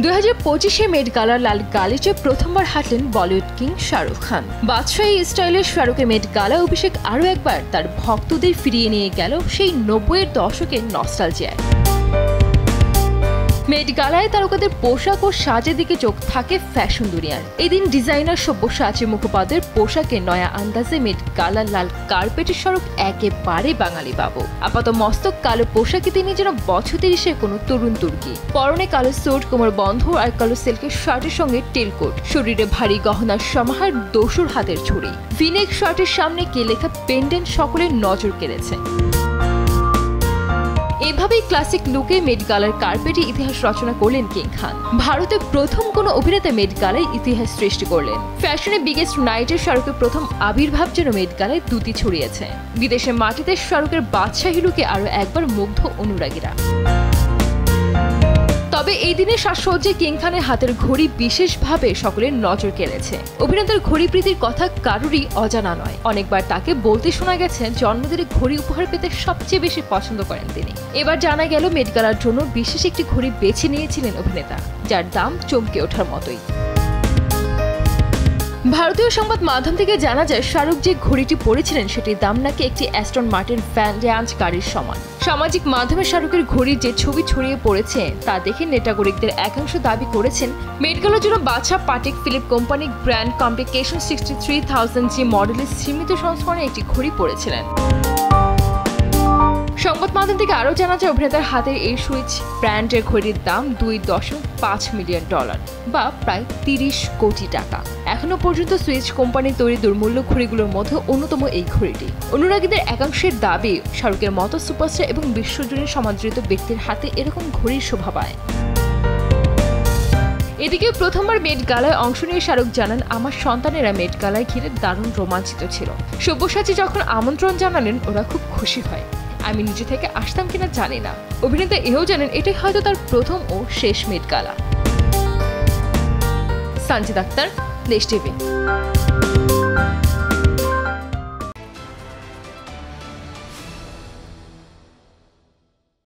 2025-এ মেট গালার লাল গালিচে প্রথমবার হাঁটলেন বলিউড কিং শাহরুখ খান। বাদশাহী স্টাইলে শাহরুখের মেট গালা অভিষেক আরও একবার তার ভক্তদের ফিরিয়ে নিয়ে গেল সেই 90-এর দশকের নস্টালজিয়ায়। মেট গালায় তারকাদের পোশাক ও সাজের দিকে চোখ থাকে ফ্যাশন দুনিয়ার। এদিন ডিজাইনার সব্যসাচী মুখোপাধ্যায়ের পোশাকে নয়া আন্দাজে মেট গালার লাল কার্পেটের শাহরুখ একেবারে বাঙালি বাবু। আপাত মস্তক কালো পোশাকে তিনি যেন বছর 30-এর কোনো তরুণ তুর্কি। পরনে কালো স্যুট, কোমর বন্ধ আর কালো সিল্কের শার্টের সঙ্গে টেলকোট, শরীরে ভারী গহনার সমাহার, দোসর হাতের ছুরি, ভিনেক শার্টের সামনে কে লেখা পেন্ডেন্ট সকলের নজর কেড়েছে। এভাবেই ক্লাসিক লুকে মেট গালার কার্পেটে ইতিহাস রচনা করলেন কিং খান। ভারতে প্রথম কোনো অভিনেতা মেট গালায় ইতিহাস সৃষ্টি করলেন। ফ্যাশনে বিগেস্ট নাইটের শাহরুখের প্রথম আবির্ভাব যেন মেট গালায় দ্যুতি ছড়িয়েছে। বিদেশের মাটিতে শাহরুখের বাদশাহী লুকে আরও একবার মুগ্ধ অনুরাগীরা। তবে এই দিনের সাজসজ্জায় কিং খানের হাতের ঘড়ি বিশেষভাবে সকলের নজর কেড়েছে। অভিনেতার ঘড়ি প্রীতির কথা কারোরই অজানা নয়। অনেকবার তাকে বলতে শোনা গেছে জন্মদিনে ঘড়ি উপহার পেতে সবচেয়ে বেশি পছন্দ করেন তিনি। এবার জানা গেল মেট গালার জন্য বিশেষ একটি ঘড়ি বেছে নিয়েছিলেন অভিনেতা, যার দাম চমকে ওঠার মতোই। ভারতীয় সংবাদ মাধ্যম থেকে জানা যায় শাহরুখ যে ঘড়িটি পরেছিলেন সেটির দাম নাকি একটি অ্যাস্টন মার্টিন ভ্যান রেঞ্জ গাড়ির সমান। সামাজিক মাধ্যমে শাহরুখের ঘড়ির যে ছবি ছড়িয়ে পড়েছে তা দেখে নেটাগরিকদের একাংশ দাবি করেছেন মেট গালার জন্য Badshah Patek Philippe company grand complication 63,000 G মডেলের সীমিত সংস্করণে একটি ঘড়ি পরেছিলেন। সংবাদ মাধ্যম থেকে আরও জানা যায় অভিনেতার হাতের এই সুইচ ব্র্যান্ডের ঘড়ির দাম $2.5 মিলিয়ন বা প্রায় 30 কোটি টাকা। এখনো পর্যন্ত সুইচ কোম্পানির তৈরি দুর্মূল্য ঘড়িগুলোর মধ্যে অন্যতম এই ঘড়িটি। অনুরাগীদের একাংশের দাবি শাহরুখের মতো সুপারস্টার এবং বিশ্বজুড়ে সমাদৃত ব্যক্তির হাতে এরকম ঘড়ির শোভা পায়। এদিকে প্রথমবার মেট গালায় অংশ নিয়ে শাহরুখ জানান, আমার সন্তানেরা মেট গালায় ঘিরে দারুণ রোমাঞ্চিত ছিল। সব্যসাচী যখন আমন্ত্রণ জানালেন ওরা খুব খুশি হয়। আমি নিজে থেকে আসতাম কিনা জানি না। অভিনেতা এও জানেন এটাই হয়তো তার প্রথম ও শেষ মেট গালা। সঞ্জিত আক্তার, দেশ টিভি।